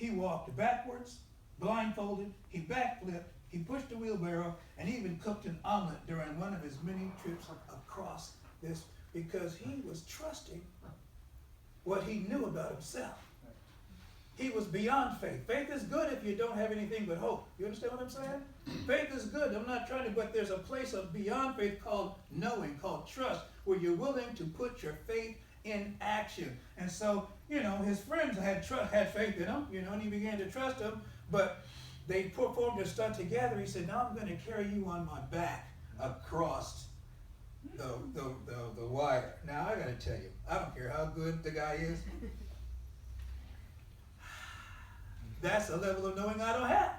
He walked backwards, blindfolded, he backflipped, he pushed a wheelbarrow, and he even cooked an omelet during one of his many trips across this, because he was trusting what he knew about himself. He was beyond faith. Faith is good if you don't have anything but hope. You understand what I'm saying? Faith is good. I'm not trying to, but there's a place of beyond faith called knowing, called trust, where you're willing to put your faith in action. And so, his friends had faith in him, and he began to trust him, but they performed a stunt together. He said, now I'm going to carry you on my back across the wire. Now, I got to tell you, I don't care how good the guy is. That's a level of knowing I don't have.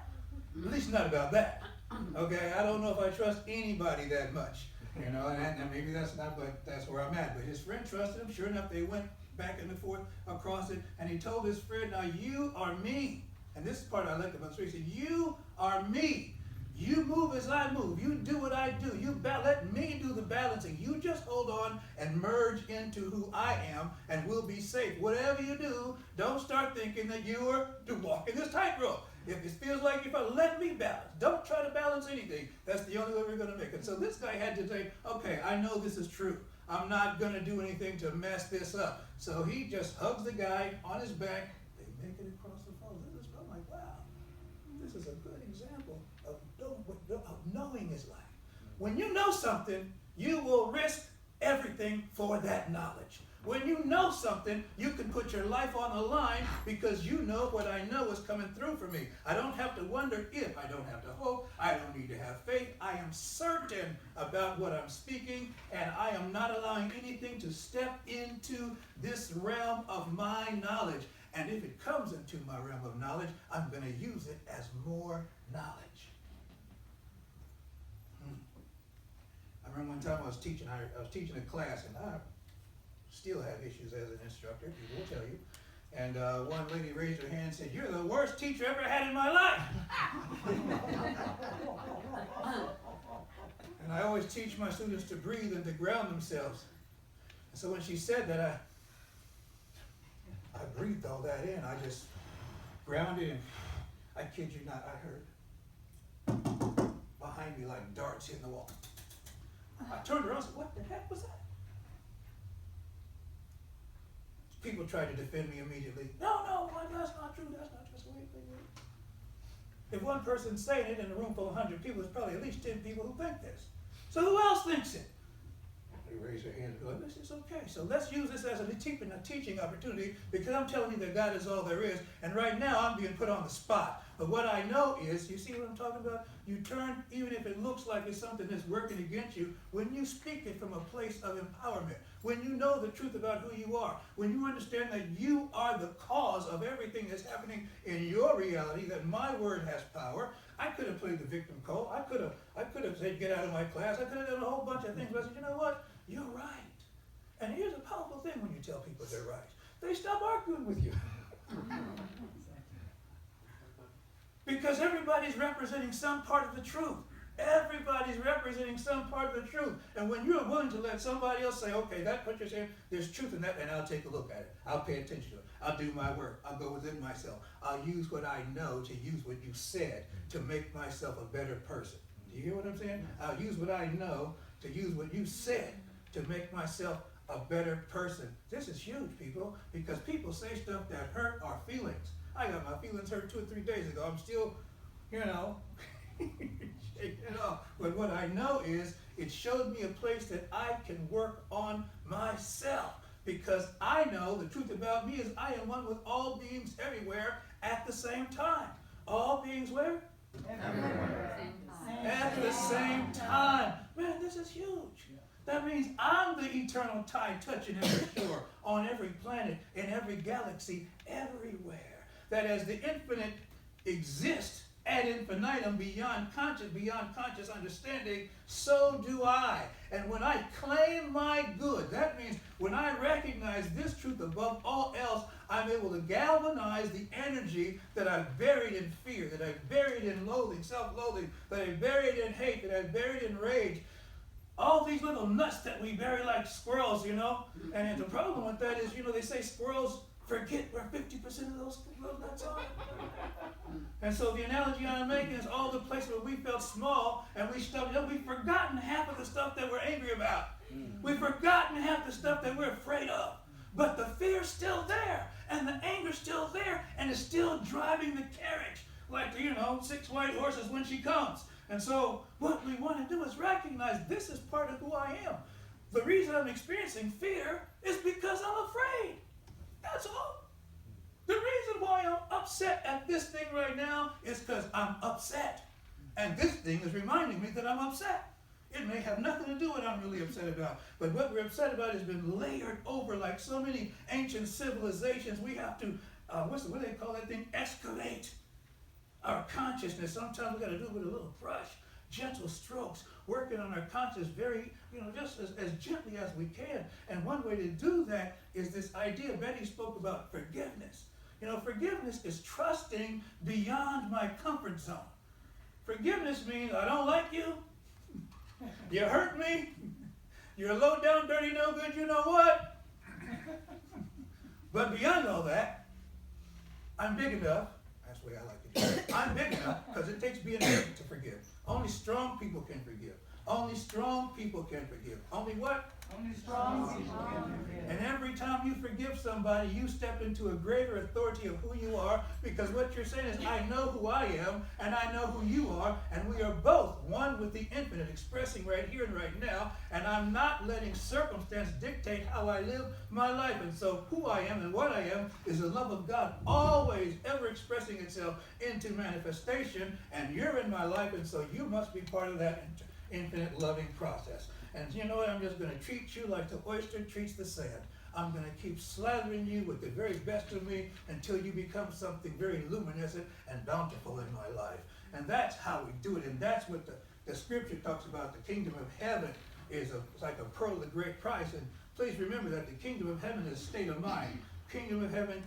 At least not about that. Okay, I don't know if I trust anybody that much. And maybe that's not, but that's where I'm at. But his friend trusted him. Sure enough, they went back and forth across it. And he told his friend, now you are me. And this is part I like about the story. He said, you are me. You move as I move. You do what I do. Let me do the balancing. You just hold on and merge into who I am, and we'll be safe. Whatever you do, don't start thinking that you are walking this tightrope. If it feels like let me balance. Don't try to balance anything. That's the only way we're going to make it. So this guy had to say, okay, I know this is true. I'm not going to do anything to mess this up. So he just hugs the guy on his back. They make it across the floor. I'm like, wow, this is a good example of knowing his life. When you know something, you will risk everything for that knowledge. When you know something, you can put your life on the line because you know what I know is coming through for me. I don't have to wonder if. I don't have to hope. I don't need to have faith. I am certain about what I'm speaking, and I am not allowing anything to step into this realm of my knowledge. And if it comes into my realm of knowledge, I'm going to use it as more knowledge. I remember one time I was teaching a class, and I still have issues as an instructor, people will tell you. And one lady raised her hand and said, you're the worst teacher I ever had in my life. And I always teach my students to breathe and to ground themselves. And so when she said that, I breathed all that in. I just grounded, and I kid you not, I heard behind me like darts hitting the wall. I turned around and said, what the heck was that? People tried to defend me immediately. No, that's not true. That's not true. Wait. If one person's saying it in a room full of 100 people, there's probably at least 10 people who think this. So who else thinks it? They raise their hands and go, this is okay. So let's use this as a teaching opportunity, because I'm telling you that God is all there is. And right now I'm being put on the spot. But what I know is, you see what I'm talking about? You turn, even if it looks like it's something that's working against you, when you speak it from a place of empowerment, when you know the truth about who you are, when you understand that you are the cause of everything that's happening in your reality, that my word has power. I could have played the victim call. I could have said, get out of my class. I could have done a whole bunch of things. But I said, you know what? You're right. And here's a powerful thing when you tell people they're right. They stop arguing with you. Because everybody's representing some part of the truth. Everybody's representing some part of the truth. And when you're willing to let somebody else say, okay, that what you're saying, there's truth in that, and I'll take a look at it. I'll pay attention to it. I'll do my work. I'll go within myself. I'll use what I know to use what you said to make myself a better person. Do you hear what I'm saying? I'll use what I know to use what you said to make myself a better person. This is huge, people, because people say stuff that hurt our feelings. I got my feelings hurt 2 or 3 days ago. I'm still, shaking it off. But what I know is it showed me a place that I can work on myself, because I know the truth about me is I am one with all beings everywhere at the same time. All beings where? Everywhere. At the same time. Man, this is huge. That means I'm the eternal tide touching every shore, on every planet, in every galaxy, everywhere. That as the infinite exists ad infinitum, beyond conscious understanding, so do I. And when I claim my good, that means when I recognize this truth above all else, I'm able to galvanize the energy that I've buried in fear, that I've buried in loathing, self-loathing, that I've buried in hate, that I've buried in rage. All these little nuts that we bury like squirrels, And the problem with that is, they say squirrels forget where 50% of those nuts are. And so the analogy I'm making is all the places where we felt small and we stubbed, we've forgotten half of the stuff that we're angry about. We've forgotten half the stuff that we're afraid of. But the fear's still there, and the anger's still there, and it's still driving the carriage like, 6 white horses when she comes. And so what we want to do is recognize this is part of who I am. The reason I'm experiencing fear is because I'm afraid. That's all. The reason why I'm upset at this thing right now is because I'm upset. And this thing is reminding me that I'm upset. It may have nothing to do with what I'm really upset about. But what we're upset about has been layered over like so many ancient civilizations. We have to, what do they call that thing? Escalate our consciousness. Sometimes we got to do it with a little brush, gentle strokes, working on our conscience very, just as gently as we can. And one way to do that is this idea Betty spoke about forgiveness. Forgiveness is trusting beyond my comfort zone. Forgiveness means I don't like you. You hurt me. You're a low down, dirty, no good, you know what? But beyond all that, I'm big enough. That's the way I like to do it. I'm big enough because it takes being able to forgive. Only strong people can forgive. Only strong people can forgive. Only what? Only strong people can forgive. And every time you forgive somebody, you step into a greater authority of who you are, because what you're saying is, I know who I am, and I know who you are, and we are both one with the infinite, expressing right here and right now, and I'm not letting circumstance dictate how I live my life. And so who I am and what I am is the love of God, always ever expressing itself into manifestation, and you're in my life, and so you must be part of that infinite loving process. And you know what? I'm just going to treat you like the oyster treats the sand. I'm going to keep slathering you with the very best of me until you become something very luminescent and bountiful in my life. And that's how we do it. And that's what the scripture talks about. The kingdom of heaven is like a pearl of great price. And please remember that the kingdom of heaven is a state of mind. Kingdom of heaven,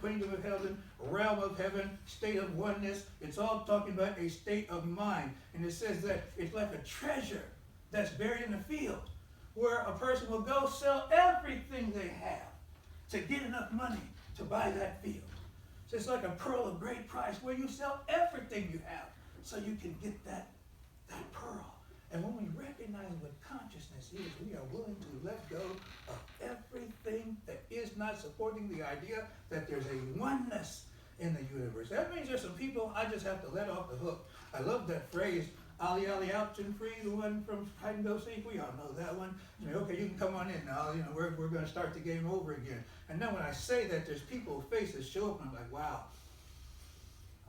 realm of heaven, state of oneness. It's all talking about a state of mind. And it says that it's like a treasure that's buried in a field, where a person will go sell everything they have to get enough money to buy that field. So it's like a pearl of great price, where you sell everything you have so you can get that pearl. And when we recognize what consciousness is, we are willing to let go of everything that is not supporting the idea that there's a oneness in the universe. That means there's some people I just have to let off the hook. I love that phrase, Ali Ali out and free, the one from hide and go seek. We all know that one. Okay, you can come on in now. We're going to start the game over again. And then when I say that, there's people's faces show up, and I'm like, wow.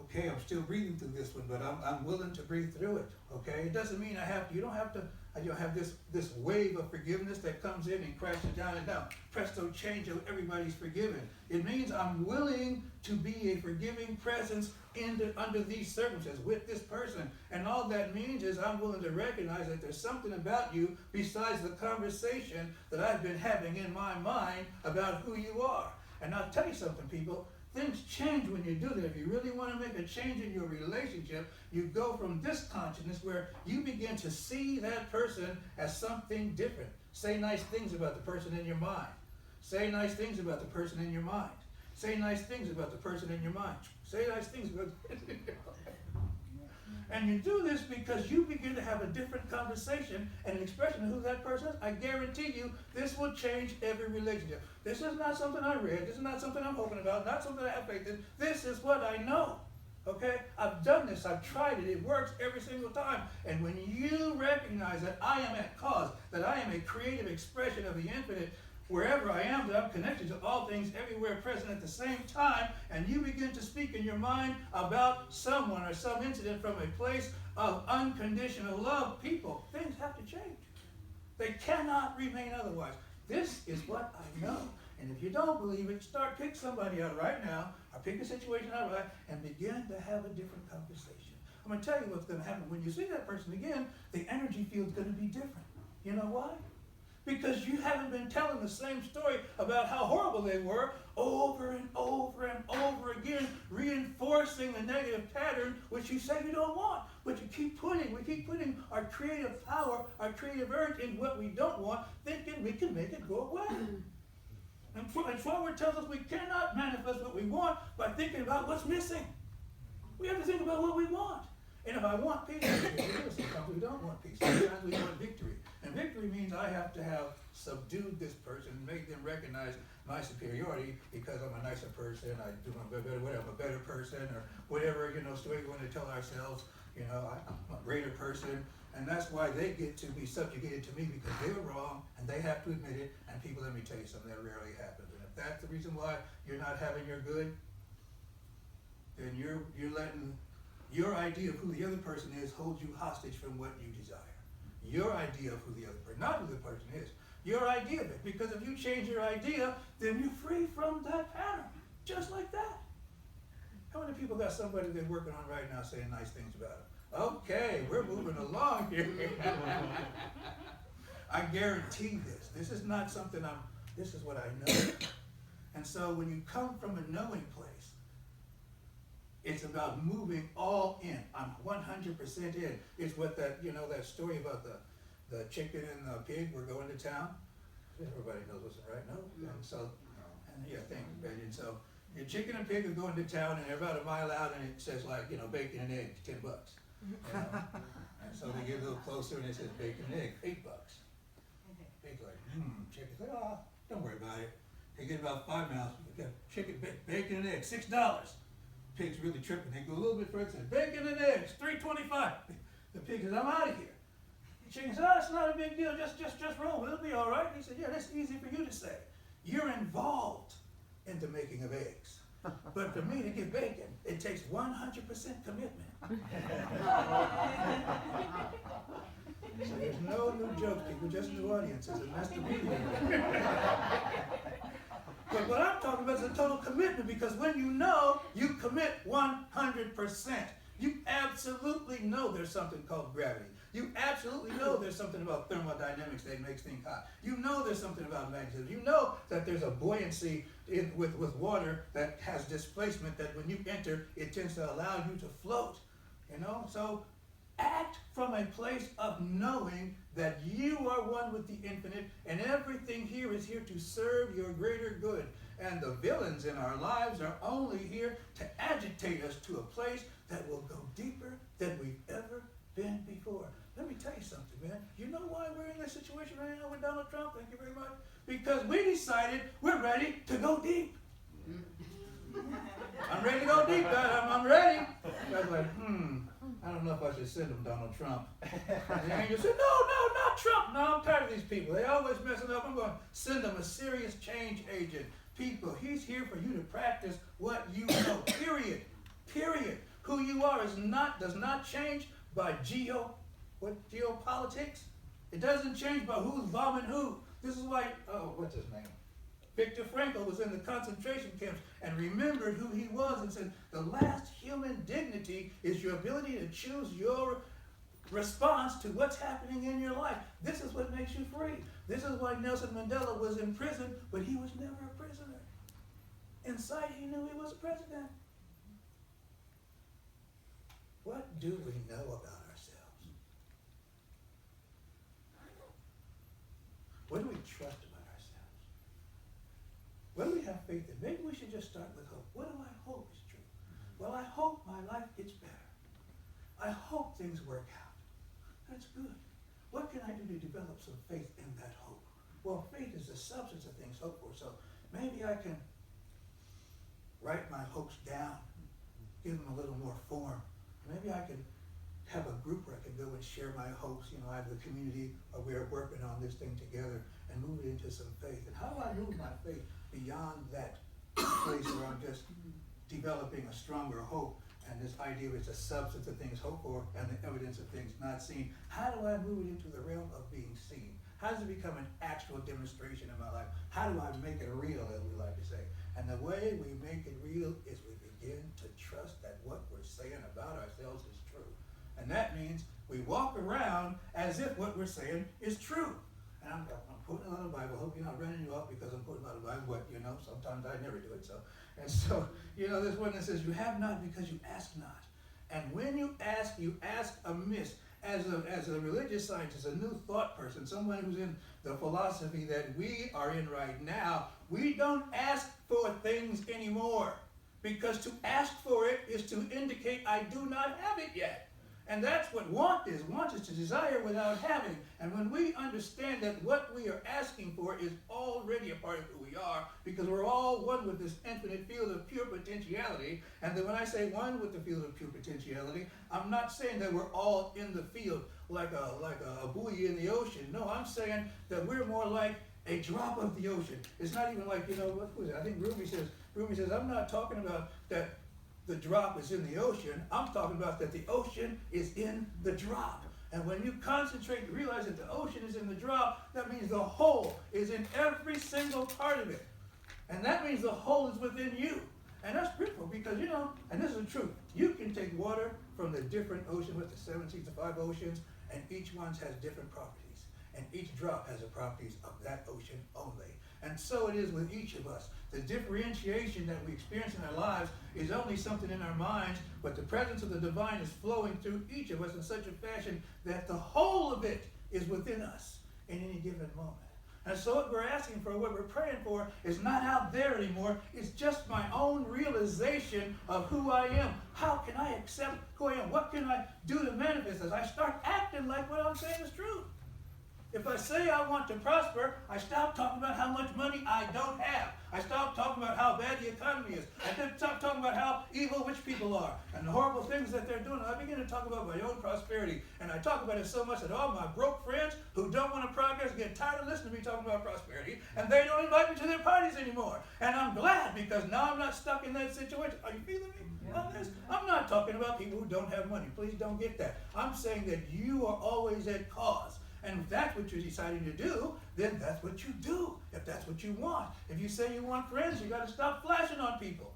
Okay, I'm still breathing through this one, but I'm willing to breathe through it. Okay, it doesn't mean I have to. You don't have to. You have this wave of forgiveness that comes in and crashes down and down. Presto, change, everybody's forgiven. It means I'm willing to be a forgiving presence under these circumstances with this person. And all that means is I'm willing to recognize that there's something about you besides the conversation that I've been having in my mind about who you are. And I'll tell you something, people. Things change when you do that. If you really want to make a change in your relationship, you go from this consciousness where you begin to see that person as something different. Say nice things about the person in your mind. Say nice things about the person in your mind. Say nice things about the person in your mind. Say nice things about the person in your mind. And you do this because you begin to have a different conversation and an expression of who that person is. I guarantee you this will change every relationship. This is not something I read. This is not something I'm hoping about. Not something I have faith in. This is what I know. Okay? I've done this. I've tried it. It works every single time. And when you recognize that I am at cause, that I am a creative expression of the infinite, wherever I am, that I'm connected to all things everywhere present at the same time, and you begin to speak in your mind about someone or some incident from a place of unconditional love, people, things have to change. They cannot remain otherwise. This is what I know. And if you don't believe it, pick somebody out right now, or pick a situation out right, and begin to have a different conversation. I'm going to tell you what's going to happen. When you see that person again, the energy field's going to be different. You know why? Because you haven't been telling the same story about how horrible they were over and over and over again, reinforcing the negative pattern which you say you don't want. But we keep putting our creative power, our creative urge in what we don't want, thinking we can make it go away. And forward tells us we cannot manifest what we want by thinking about what's missing. We have to think about what we want. And if I want peace, sometimes we don't want peace. Sometimes we want victory. And victory means I have to have subdued this person, made them recognize my superiority because I'm a nicer person, I do whatever, I'm a better person, or whatever, story we want to tell ourselves, I'm a greater person. And that's why they get to be subjugated to me, because they're wrong and they have to admit it. And people, let me tell you something, that rarely happens. And if that's the reason why you're not having your good, then you're letting your idea of who the other person is hold you hostage from what you desire. Your idea of who the other person, not who the person is, your idea of it. Because if you change your idea, then you're free from that pattern, just like that. How many people got somebody they're working on right now saying nice things about them? Okay, we're moving along here. I guarantee this. This is not something this is what I know. And so when you come from a knowing place, it's about moving all in. I'm 100% in. It's what that story about the chicken and the pig were going to town. Everybody knows what's right, no? And so, and so your chicken and pig are going to town, and they're about a mile out, and it says bacon and egg, $10. And so they get a little closer, and it says bacon and egg, $8. Pig's like, chicken's like, don't worry about it. They get about 5 miles, we got chicken, bacon and egg, $6. Pig's really tripping. They go a little bit further, says, bacon and eggs, $3.25. The pig says, I'm out of here. The chicken says, it's not a big deal, just roll, it'll be all right. He said, yeah, that's easy for you to say. You're involved in the making of eggs. But for me to get bacon, it takes 100% commitment. So there's no new jokes, people, just new audiences, and that's the beauty of it. But what I'm talking about is a total commitment, because when you know, you commit 100%. You absolutely know there's something called gravity. You absolutely know there's something about thermodynamics that makes things hot. You know there's something about magnetism. You know that there's a buoyancy with water that has displacement, that when you enter, it tends to allow you to float. So act from a place of knowing that you are one with the infinite, and everything here is here to serve your greater good. And the villains in our lives are only here to agitate us to a place that will go deeper than we've ever been before. Let me tell you something, man. You know why we're in this situation right now with Donald Trump? Thank you very much. Because we decided we're ready to go deep. I'm ready to go deep, guys. I'm ready. I was like, I don't know if I should send him Donald Trump. And the angel said, no, not Trump. No, I'm tired of these people. They always messing up. I'm going to send them a serious change agent. People, he's here for you to practice what you know. Period. Who you are does not change by geopolitics. It doesn't change by who's bombing who. This is why, what's his name? Viktor Frankl was in the concentration camps and remembered who he was and said, the last human dignity is your ability to choose your response to what's happening in your life. This is what makes you free. This is why Nelson Mandela was in prison, but he was never a prisoner. Inside, he knew he was a president. What do we know about ourselves? What do we trust about ourselves? What do we have faith in? Maybe we should just start with hope. What do I hope is true? Well, I hope my life gets better. I hope things work out. That's good. What can I do to develop some faith in that hope? Well, faith is the substance of things hoped for. So maybe I can write my hopes down, give them a little more form. Maybe I can have a group where I can go and share my hopes. I have the community, we're working on this thing together, and move it into some faith. And how do I move my faith beyond that place where I'm just developing a stronger hope, and this idea is the substance of things hoped for and the evidence of things not seen? How do I move it into the realm of being seen? How does it become an actual demonstration in my life? How do I make it real, as we like to say? And the way we make it real is we begin to trust that what we're saying about ourselves is true. And that means we walk around as if what we're saying is true. And I'm putting it on the Bible. I hope you're not running you up because I'm putting it on the Bible. But, sometimes I never do it. So, this one that says, you have not because you ask not. And when you ask amiss. as a religious scientist, a new thought person, someone who's in the philosophy that we are in right now, we don't ask for things anymore. Because to ask for it is to indicate I do not have it yet. And that's what want is. Want is to desire without having. And when we understand that what we are asking for is already a part of who we are, because we're all one with this infinite field of pure potentiality, and then when I say one with the field of pure potentiality, I'm not saying that we're all in the field like a buoy in the ocean. No, I'm saying that we're more like a drop of the ocean. It's not even like, what was it? I think Ruby says, I'm not talking about that the drop is in the ocean. I'm talking about that the ocean is in the drop. And when you concentrate and realize that the ocean is in the drop, that means the whole is in every single part of it. And that means the whole is within you. And that's beautiful because, and this is the truth, you can take water from the different oceans with the 7 seas, the 5 oceans, and each one has different properties. And each drop has the properties of that ocean only. And so it is with each of us. The differentiation that we experience in our lives is only something in our minds, but the presence of the divine is flowing through each of us in such a fashion that the whole of it is within us in any given moment. And so what we're asking for, what we're praying for, is not out there anymore. It's just my own realization of who I am. How can I accept who I am? What can I do to manifest this? I start acting like what I'm saying is true. If I say I want to prosper, I stop talking about how much money I don't have. I stop talking about how bad the economy is. I stop talking about how evil rich people are and the horrible things that they're doing. I begin to talk about my own prosperity. And I talk about it so much that all my broke friends who don't want to progress get tired of listening to me talking about prosperity, and they don't invite me to their parties anymore. And I'm glad because now I'm not stuck in that situation. Are you feeling me on this? I'm not talking about people who don't have money. Please don't get that. I'm saying that you are always at cause. And if that's what you're deciding to do, then that's what you do, if that's what you want. If you say you want friends, you got to stop flashing on people.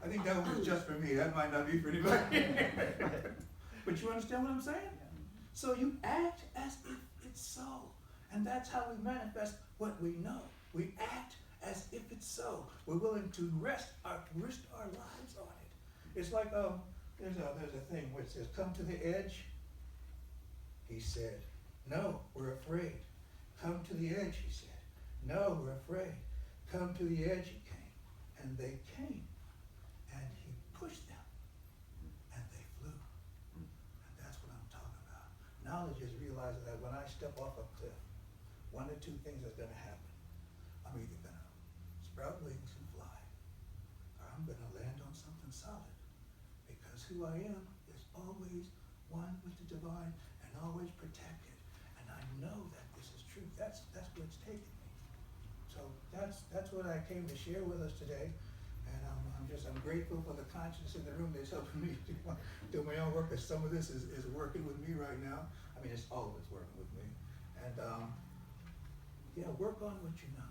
I think that was just for me. That might not be for anybody. But you understand what I'm saying? So you act as if it's so. And that's how we manifest what we know. We act as if it's so. We're willing to risk our lives on it. It's like there's a thing where it says, come to the edge. He said, no, we're afraid. Come to the edge, he said. No, we're afraid. Come to the edge, he came. And they came. And he pushed them. And they flew. And that's what I'm talking about. Knowledge is realizing that when I step off a cliff, one of two things is going to happen. I'm either going to sprout wings and fly, or I'm going to land on something solid. Because who I am is always one with the divine, always protected, and I know that this is true. That's where it's taken me. So that's what I came to share with us today, and I'm grateful for the conscience in the room that's helping me do my own work. Because some of this is working with me right now. I mean, it's all of it's working with me, and work on what you know.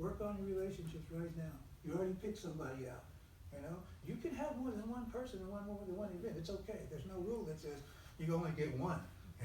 Work on your relationships right now. You already picked somebody out. You can have more than one person and more than one event. It's okay. There's no rule that says you only get one.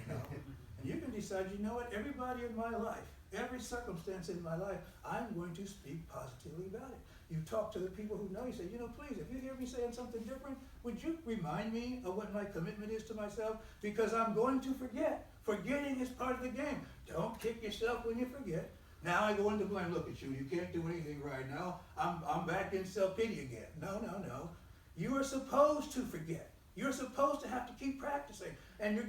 And you can decide, everybody in my life, every circumstance in my life, I'm going to speak positively about it. You talk to the people who know you, say, please, if you hear me saying something different, would you remind me of what my commitment is to myself? Because I'm going to forget. Forgetting is part of the game. Don't kick yourself when you forget. Now I go into blame. Look at you. You can't do anything right now. I'm back in self-pity again. No. You are supposed to forget. You're supposed to have to keep practicing. And you're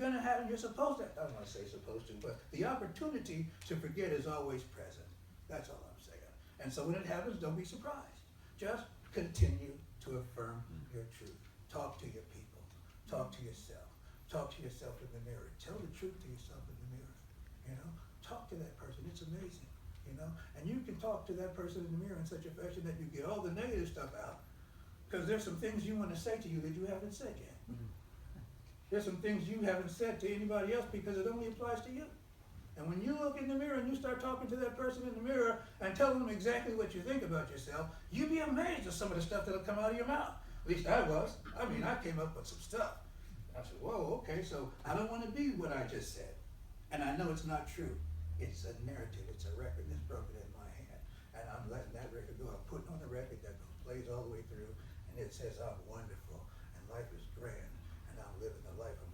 supposed to, I don't want to say supposed to, but the opportunity to forget is always present. That's all I'm saying. And so when it happens, don't be surprised. Just continue to affirm your truth. Talk to your people. Talk to yourself. Talk to yourself in the mirror. Tell the truth to yourself in the mirror. Talk to that person. It's amazing. And you can talk to that person in the mirror in such a fashion that you get all the negative stuff out. Because there's some things you want to say to you that you haven't said yet. There's some things you haven't said to anybody else because it only applies to you. And when you look in the mirror and you start talking to that person in the mirror and tell them exactly what you think about yourself, you'd be amazed at some of the stuff that'll come out of your mouth. At least I was. I came up with some stuff. I said, whoa, okay, so I don't want to be what I just said. And I know it's not true. It's a narrative. It's a record that's broken in my hand. And I'm letting that record go. I'm putting on a record that plays all the way through. And it says I'm wonderful. And life is grand. And living the life of